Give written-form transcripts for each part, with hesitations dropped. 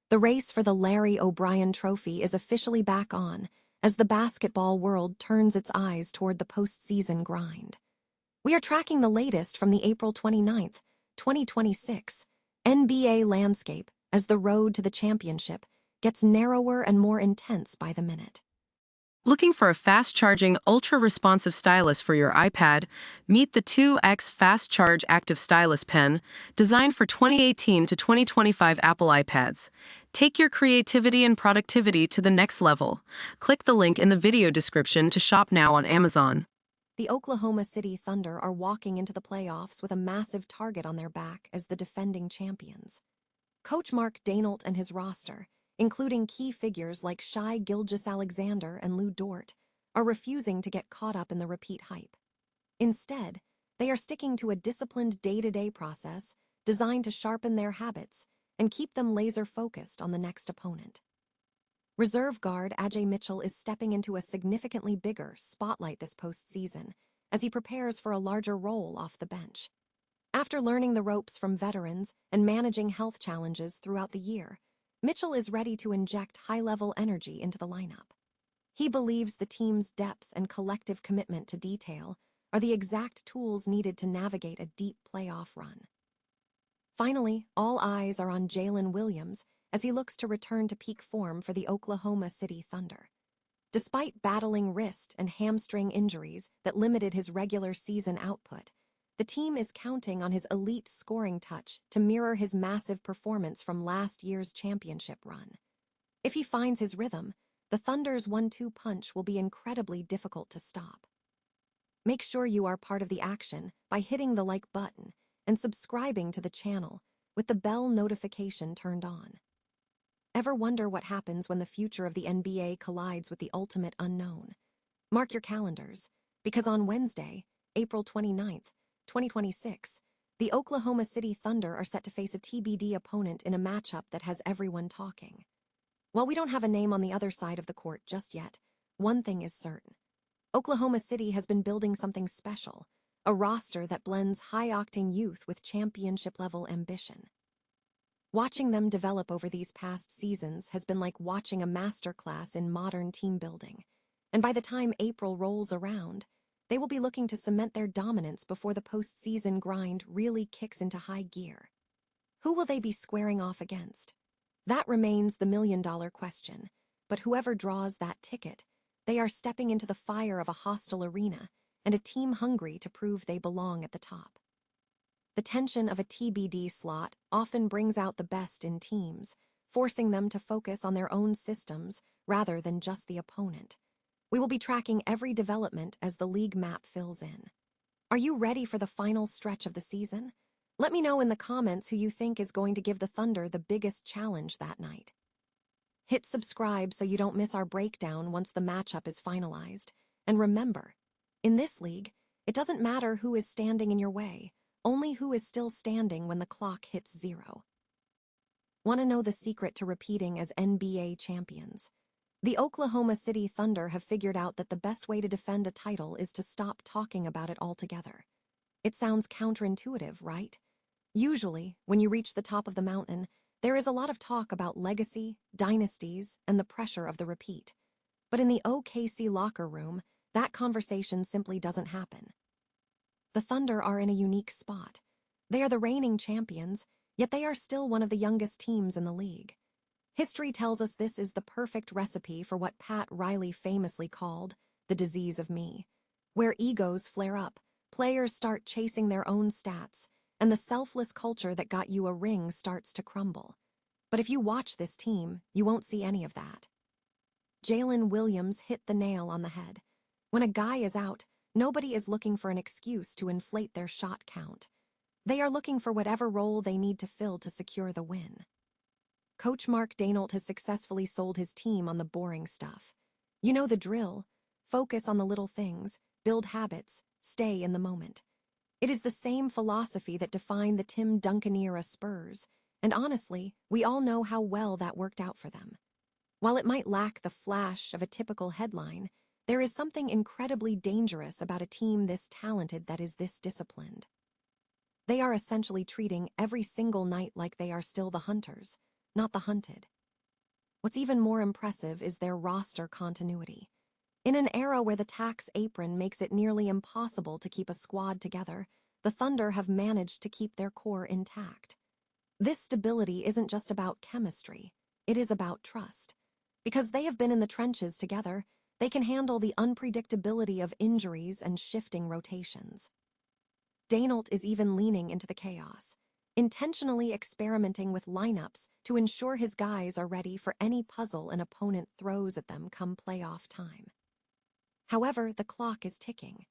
The race for the Larry O'Brien Trophy is officially back on as the basketball world turns its eyes toward the postseason grind. We are tracking the latest from the April 29th, 2026 NBA landscape as the road to the championship gets narrower and more intense by the minute. Looking for a fast-charging, ultra-responsive stylus for your iPad? Meet the 2X Fast Charge Active Stylus Pen, designed for 2018 to 2025 Apple iPads. Take your creativity and productivity to the next level. Click the link in the video description to shop now on Amazon. The Oklahoma City Thunder are walking into the playoffs with a massive target on their back as the defending champions. Coach Mark Daigneault and his roster, including key figures like Gilgeous-Alexander and Lou Dort, are refusing to get caught up in the repeat hype. Instead, they are sticking to a disciplined day-to-day process designed to sharpen their habits and keep them laser-focused on the next opponent. Reserve guard Ajay Mitchell is stepping into a significantly bigger spotlight this postseason as he prepares for a larger role off the bench. After learning the ropes from veterans and managing health challenges throughout the year, Mitchell is ready to inject high-level energy into the lineup. He believes the team's depth and collective commitment to detail are the exact tools needed to navigate a deep playoff run. Finally, all eyes are on Jalen Williams as he looks to return to peak form for the Oklahoma City Thunder. Despite battling wrist and hamstring injuries that limited his regular season output, the team is counting on his elite scoring touch to mirror his massive performance from last year's championship run. If he finds his rhythm, the Thunder's 1-2 punch will be incredibly difficult to stop. Make sure you are part of the action by hitting the like button and subscribing to the channel with the bell notification turned on. Ever wonder what happens when the future of the NBA collides with the ultimate unknown? Mark your calendars, because on Wednesday, April 29th, 2026, the Oklahoma City Thunder are set to face a TBD opponent in a matchup that has everyone talking. While we don't have a name on the other side of the court just yet, one thing is certain. Oklahoma City has been building something special, a roster that blends high-octane youth with championship-level ambition. Watching them develop over these past seasons has been like watching a masterclass in modern team building, and by the time April rolls around, they will be looking to cement their dominance before the postseason grind really kicks into high gear. Who will they be squaring off against? That remains the million-dollar question, but whoever draws that ticket, they are stepping into the fire of a hostile arena and a team hungry to prove they belong at the top. The tension of a TBD slot often brings out the best in teams, forcing them to focus on their own systems rather than just the opponent. We will be tracking every development as the league map fills in. Are you ready for the final stretch of the season? Let me know in the comments who you think is going to give the Thunder the biggest challenge that night. Hit subscribe so you don't miss our breakdown once the matchup is finalized. And remember, in this league, it doesn't matter who is standing in your way, only who is still standing when the clock hits 0. Want to know the secret to repeating as NBA champions? The Oklahoma City Thunder have figured out that the best way to defend a title is to stop talking about it altogether. It sounds counterintuitive, right? Usually, when you reach the top of the mountain, there is a lot of talk about legacy, dynasties, and the pressure of the repeat. But in the OKC locker room, that conversation simply doesn't happen. The Thunder are in a unique spot. They are the reigning champions, yet they are still one of the youngest teams in the league. History tells us this is the perfect recipe for what Pat Riley famously called the disease of me, where egos flare up, players start chasing their own stats, and the selfless culture that got you a ring starts to crumble. But if you watch this team, you won't see any of that. Jalen Williams hit the nail on the head. When a guy is out, nobody is looking for an excuse to inflate their shot count. They are looking for whatever role they need to fill to secure the win. Coach Mark Daigneault has successfully sold his team on the boring stuff. You know the drill. Focus on the little things, build habits, stay in the moment. It is the same philosophy that defined the Tim Duncan-era Spurs, and honestly, we all know how well that worked out for them. While it might lack the flash of a typical headline, there is something incredibly dangerous about a team this talented that is this disciplined. They are essentially treating every single night like they are still the hunters, not the hunted. What's even more impressive is their roster continuity. In an era where the tax apron makes it nearly impossible to keep a squad together, the Thunder have managed to keep their core intact. This stability isn't just about chemistry, it is about trust. Because they have been in the trenches together, they can handle the unpredictability of injuries and shifting rotations. Daigneault is even leaning into the chaos, intentionally experimenting with lineups to ensure his guys are ready for any puzzle an opponent throws at them come playoff time. However, the clock is ticking.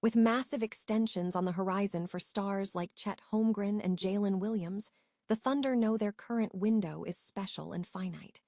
With massive extensions on the horizon for stars like Chet Holmgren and Jalen Williams, the Thunder know their current window is special and finite.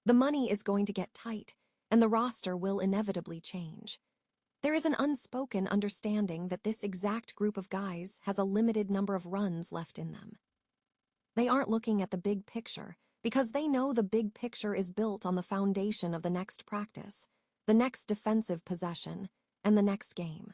The money is going to get tight, and the roster will inevitably change. There is an unspoken understanding that this exact group of guys has a limited number of runs left in them. They aren't looking at the big picture because they know the big picture is built on the foundation of the next practice, the next defensive possession, and the next game.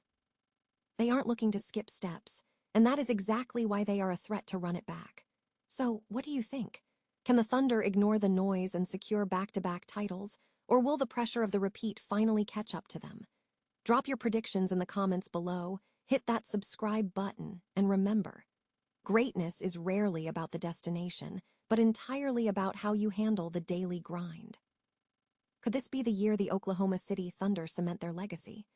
They aren't looking to skip steps, and that is exactly why they are a threat to run it back. So, what do you think? Can the Thunder ignore the noise and secure back-to-back titles, or will the pressure of the repeat finally catch up to them? Drop your predictions in the comments below, hit that subscribe button, and remember, greatness is rarely about the destination, but entirely about how you handle the daily grind. Could this be the year the Oklahoma City Thunder cement their legacy?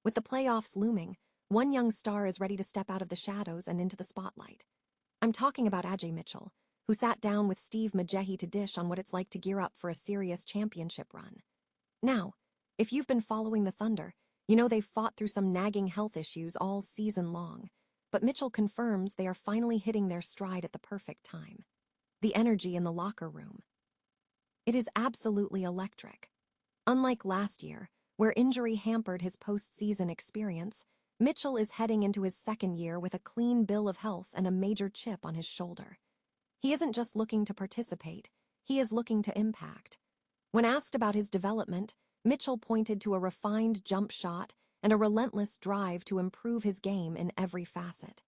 With the playoffs looming, one young star is ready to step out of the shadows and into the spotlight. I'm talking about Ajay Mitchell, who sat down with Steve Majehi to dish on what it's like to gear up for a serious championship run. Now, if you've been following the Thunder, you know they've fought through some nagging health issues all season long, but Mitchell confirms they are finally hitting their stride at the perfect time. The energy in the locker room. It is absolutely electric. Unlike last year, where injury hampered his postseason experience, Mitchell is heading into his second year with a clean bill of health and a major chip on his shoulder. He isn't just looking to participate, he is looking to impact. When asked about his development, Mitchell pointed to a refined jump shot and a relentless drive to improve his game in every facet.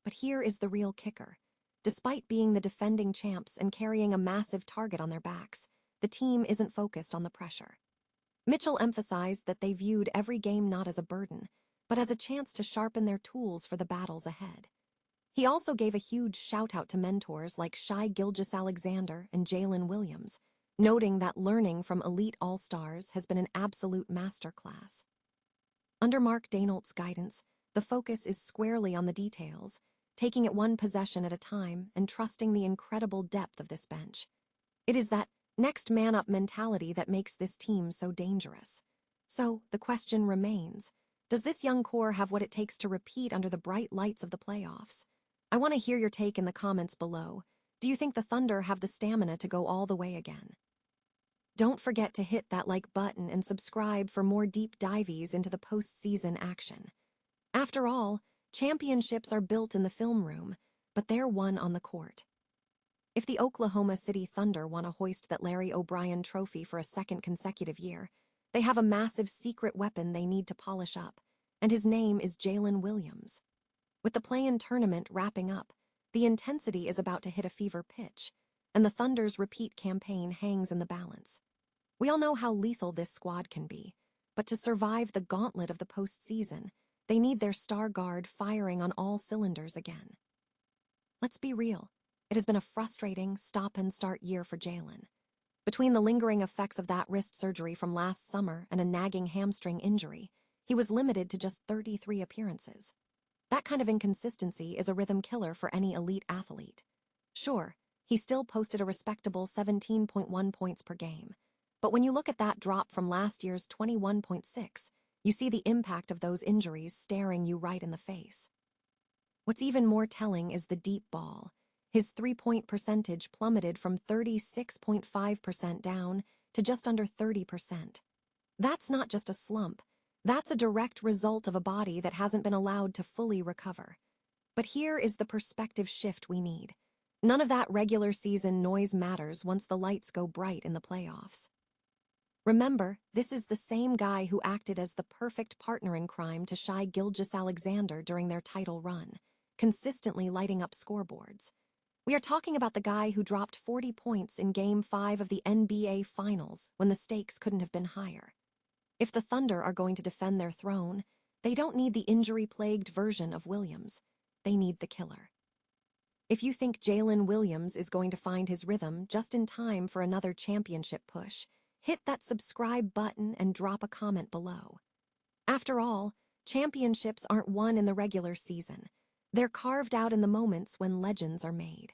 But here is the real kicker. Despite being the defending champs and carrying a massive target on their backs, the team isn't focused on the pressure. Mitchell emphasized that they viewed every game not as a burden, but as a chance to sharpen their tools for the battles ahead. He also gave a huge shout-out to mentors like Gilgeous-Alexander and Jalen Williams, noting that learning from elite all-stars has been an absolute masterclass. Under Mark Daigneault's guidance, the focus is squarely on the details, taking it one possession at a time and trusting the incredible depth of this bench. It is that next man-up mentality that makes this team so dangerous. So, the question remains, does this young core have what it takes to repeat under the bright lights of the playoffs? I want to hear your take in the comments below. Do you think the Thunder have the stamina to go all the way again? Don't forget to hit that like button and subscribe for more deep dives into the postseason action. After all, championships are built in the film room, but they're won on the court. If the Oklahoma City Thunder want to hoist that Larry O'Brien trophy for a second consecutive year, they have a massive secret weapon they need to polish up, and his name is Jalen Williams. With the play-in tournament wrapping up, the intensity is about to hit a fever pitch, and the Thunder's repeat campaign hangs in the balance. We all know how lethal this squad can be, but to survive the gauntlet of the postseason, they need their star guard firing on all cylinders again. Let's be real, it has been a frustrating stop-and-start year for Jalen. Between the lingering effects of that wrist surgery from last summer and a nagging hamstring injury, he was limited to just 33 appearances. That kind of inconsistency is a rhythm killer for any elite athlete. Sure, he still posted a respectable 17.1 points per game, but when you look at that drop from last year's 21.6, you see the impact of those injuries staring you right in the face. What's even more telling is the deep ball. His three-point percentage plummeted from 36.5% down to just under 30%. That's not just a slump. That's a direct result of a body that hasn't been allowed to fully recover. But here is the perspective shift we need. None of that regular season noise matters once the lights go bright in the playoffs. Remember, this is the same guy who acted as the perfect partner in crime to shy Gilgeous-Alexander during their title run, consistently lighting up scoreboards. We are talking about the guy who dropped 40 points in Game 5 of the NBA Finals when the stakes couldn't have been higher. If the Thunder are going to defend their throne, they don't need the injury-plagued version of Williams. They need the killer. If you think Jalen Williams is going to find his rhythm just in time for another championship push, hit that subscribe button and drop a comment below. After all, championships aren't won in the regular season. They're carved out in the moments when legends are made.